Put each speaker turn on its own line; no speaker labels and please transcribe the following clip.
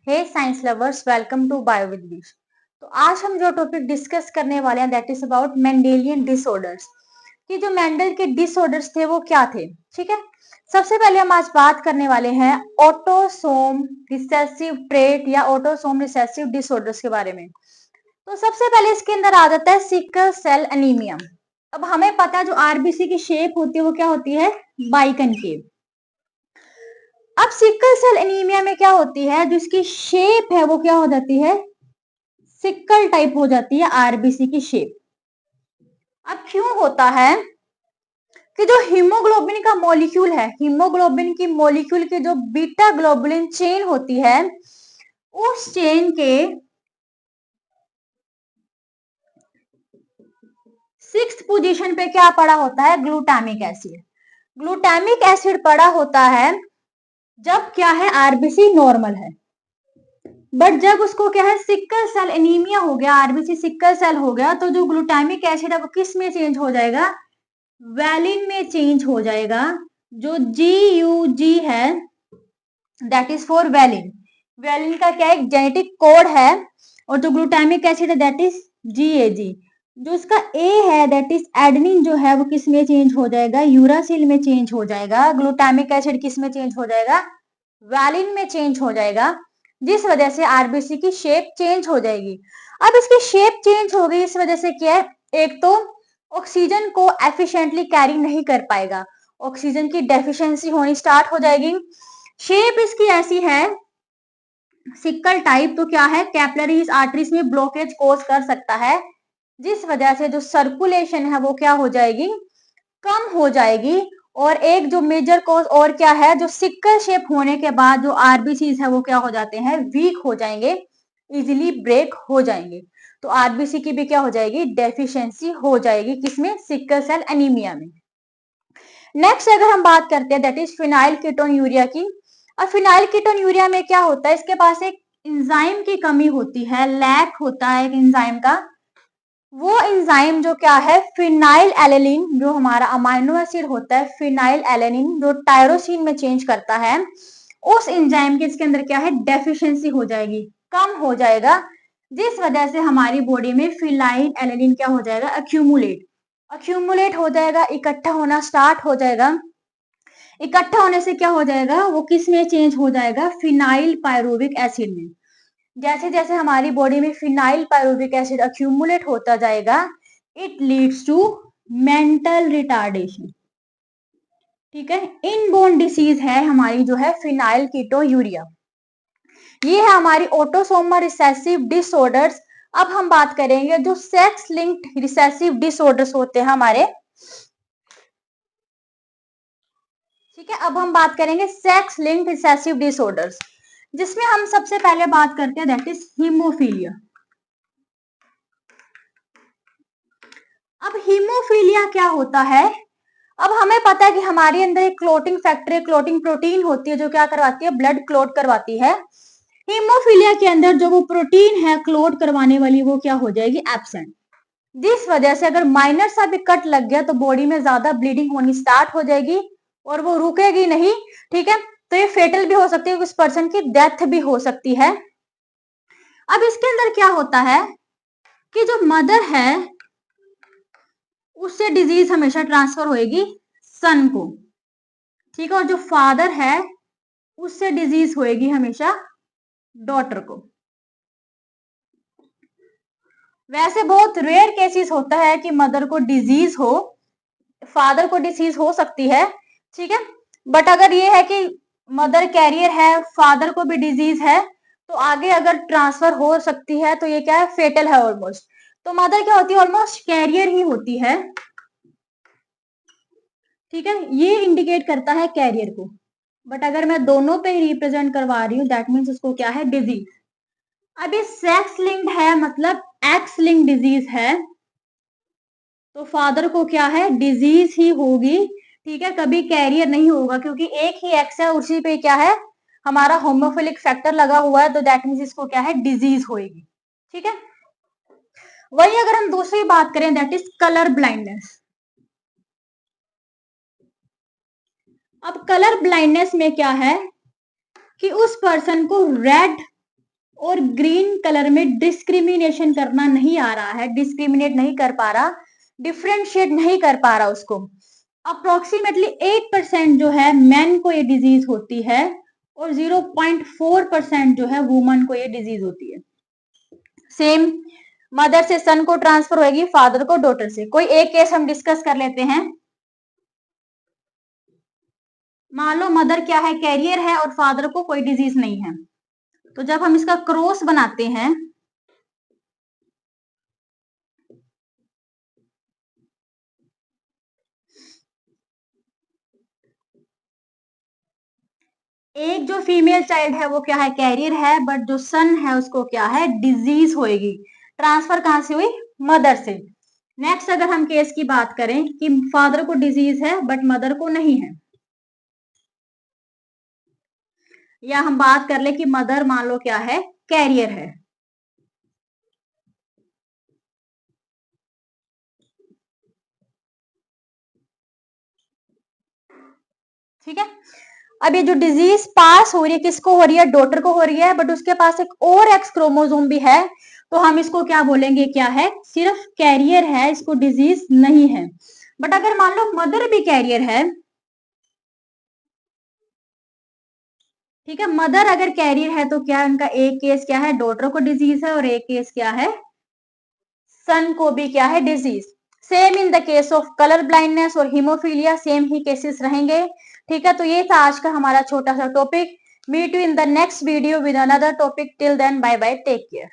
Hey science lovers, welcome to bio with Vish. तो आज हम जो टॉपिक डिस्कस करने वाले हैं that is about Mendelian disorders. कि जो मेंडल के डिसऑर्डर्स थे वो क्या थे। ठीक है, सबसे पहले हम आज बात करने वाले हैं ऑटोसोम रिसेसिव ट्रेट या ऑटोसोम रिसेसिव डिसऑर्डर्स के बारे में। तो सबसे पहले इसके अंदर आ जाता है सिकल सेल एनीमिया। अब हमें पता है जो आरबीसी की शेप होती है वो क्या होती है, बाइकनकेव। अब सिकल सेल एनीमिया में क्या होती है, जो इसकी शेप है वो क्या हो जाती है, सिकल टाइप हो जाती है आरबीसी की शेप। अब क्यों होता है कि जो हीमोग्लोबिन का मॉलिक्यूल है, हीमोग्लोबिन की मॉलिक्यूल की जो बीटा ग्लोबुलिन चेन होती है, उस चेन के 6th पोजीशन पे क्या पड़ा होता है, ग्लूटामिक एसिड। ग्लूटामिक एसिड पड़ा होता है जब क्या है, आरबीसी नॉर्मल है। बट जब उसको क्या है, सिक्कल सेल एनीमिया हो गया, आरबीसी सिक्कल सेल हो गया, तो जो ग्लूटामिक एसिड है वो किस में चेंज हो जाएगा, वैलिन में चेंज हो जाएगा। जो GUG है that is for valine. Valine का क्या एक जेनेटिक कोड है, और जो ग्लूटामिक एसिड है दैट इज GAG। जो इसका A है दैट इज एडेनिन, जो है वो किस में चेंज हो जाएगा, यूरासिल में चेंज हो जाएगा। ग्लूटामिक एसिड किस में चेंज हो जाएगा, वैलिन में चेंज हो जाएगा, जिस वजह से आरबीसी की शेप चेंज हो जाएगी। अब इसकी शेप चेंज हो गई, इस वजह से क्या है, एक तो ऑक्सीजन को एफिशिएंटली कैरी नहीं कर पाएगा, ऑक्सीजन की डेफिशिएंसी होनी स्टार्ट हो जाएगी। शेप इसकी ऐसी है सिक्कल टाइप, तो क्या है, कैपिलरीज आर्टरीज में ब्लॉकेज कॉज कर सकता है, जिस वजह से जो सर्कुलेशन है वो क्या हो जाएगी, कम हो जाएगी। और एक जो मेजर कॉज और क्या है, जो सिक्कल शेप होने के बाद जो आरबीसीज है वो क्या हो जाते हैं, वीक हो जाएंगे, इजीली ब्रेक हो जाएंगे। तो आरबीसी की भी क्या हो जाएगी, डेफिशिएंसी हो जाएगी, किसमें, सिक्कल सेल एनीमिया में। नेक्स्ट अगर हम बात करते हैं that is phenyl ketone urea की। अब फिनाइल कीटोन यूरिया में क्या होता है, इसके पास एक इंजाइम की कमी होती है, लैक होता है एक इंजाइम का। वो एंजाइम जो क्या है, फिनाइल एलेनिन, जो हमारा अमाइनो एसिड होता है फिनाइल एलेनिन, जो टायरोसिन में चेंज करता है, उस एंजाइम के इसके अंदर क्या है, डेफिशिएंसी हो जाएगी, कम हो जाएगा, जिस वजह से हमारी बॉडी में फिनाइल एलेनिन क्या हो जाएगा, अक्यूमुलेट हो जाएगा, इकट्ठा होना स्टार्ट हो जाएगा। इकट्ठा होने से क्या हो जाएगा, वो किस में चेंज हो जाएगा, फिनाइल पायरुविक एसिड में। जैसे जैसे हमारी बॉडी में फिनाइल पायरुविक एसिड अक्यूमुलेट होता जाएगा, it leads to mental retardation. ठीक है, इनबोर्न डिसीज है हमारी जो है फिनाइल कीटोयूरिया। ये है हमारी ऑटोसोमल रिसेसिव डिसऑर्डर्स। अब हम बात करेंगे जो सेक्स लिंक्ड रिसेसिव डिसऑर्डर्स होते हैं हमारे। ठीक है, अब हम बात करेंगे सेक्स लिंक्ड रिसेसिव डिसऑर्डर्स, जिसमें हम सबसे पहले बात करते हैं दैट इज हीमोफीलिया। अब हीमोफीलिया क्या होता है, अब हमें पता है कि हमारे अंदर एक क्लोटिंग फैक्टर, एक क्लोटिंग प्रोटीन होती है जो क्या करवाती है, ब्लड क्लोट करवाती है। हीमोफीलिया के अंदर जो वो प्रोटीन है क्लोट करवाने वाली, वो क्या हो जाएगी, एब्सेंट। जिस वजह से अगर माइनर सा भी कट लग गया तो बॉडी में ज्यादा ब्लीडिंग होनी स्टार्ट हो जाएगी, और वो रुकेगी नहीं। ठीक है, तो ये फेटल भी हो सकती है, उस पर्सन की डेथ भी हो सकती है। अब इसके अंदर क्या होता है कि जो मदर है उससे डिजीज हमेशा ट्रांसफर होएगी सन को। ठीक है, और जो फादर है उससे डिजीज होएगी हमेशा डॉटर को। वैसे बहुत रेयर केसेस होता है कि मदर को डिजीज हो, फादर को डिजीज हो सकती है। ठीक है, बट अगर ये है कि मदर कैरियर है, फादर को भी डिजीज है, तो आगे अगर ट्रांसफर हो सकती है, तो ये क्या है, फेटल है ऑलमोस्ट। तो मदर क्या होती है, ऑलमोस्ट कैरियर ही होती है। ठीक है, ये इंडिकेट करता है कैरियर को। बट अगर मैं दोनों पे रिप्रेजेंट करवा रही हूँ दैट मीन्स उसको क्या है, डिजीज। अब ये सेक्स लिंक्ड है, मतलब एक्स लिंक डिजीज है, तो फादर को क्या है, डिजीज ही होगी। ठीक है, कभी कैरियर नहीं होगा, क्योंकि एक ही एक्स है, उसी पे क्या है, हमारा होमोफिलिक फैक्टर लगा हुआ है, तो दैट मीन्स इसको क्या है, डिजीज होएगी। ठीक है, वही अगर हम दूसरी बात करें दैट इज कलर ब्लाइंडनेस। अब कलर ब्लाइंडनेस में क्या है कि उस पर्सन को रेड और ग्रीन कलर में डिस्क्रिमिनेशन करना नहीं आ रहा है, डिस्क्रिमिनेट नहीं कर पा रहा, डिफ्रेंशिएट नहीं कर पा रहा उसको, अप्रोक्सीमेटली 8% जो है मैन को ये डिजीज होती है और 0.4% जो है वुमन को ये डिजीज होती है। सेम मदर से सन को ट्रांसफर होगी, फादर को डॉटर से। कोई एक केस हम डिस्कस कर लेते हैं। मान लो मदर क्या है, कैरियर है और फादर को कोई डिजीज नहीं है, तो जब हम इसका क्रॉस बनाते हैं, एक जो फीमेल चाइल्ड है वो क्या है, कैरियर है, बट जो सन है उसको क्या है, डिजीज होएगी। ट्रांसफर कहां से हुई, मदर से। नेक्स्ट अगर हम केस की बात करें कि फादर को डिजीज है बट मदर को नहीं है, या हम बात कर ले कि मदर मान लो क्या है, कैरियर है, ठीक है। अब ये जो डिजीज पास हो रही है किसको हो रही है, डॉटर को हो रही है, बट उसके पास एक और एक्स क्रोमोसोम भी है, तो हम इसको क्या बोलेंगे, क्या है, सिर्फ कैरियर है, इसको डिजीज नहीं है। बट अगर मान लो मदर भी कैरियर है, ठीक है, मदर अगर कैरियर है तो क्या उनका एक केस क्या है, डॉटर को डिजीज है, और एक केस क्या है, सन को भी क्या है, disease. Same in the case of colour blindness और हीमोफीलिया, सेम ही केसेस रहेंगे, ठीक है। तो ये था आज का हमारा छोटा सा topic. Meet you in the next video with another topic. Till then bye bye, take care.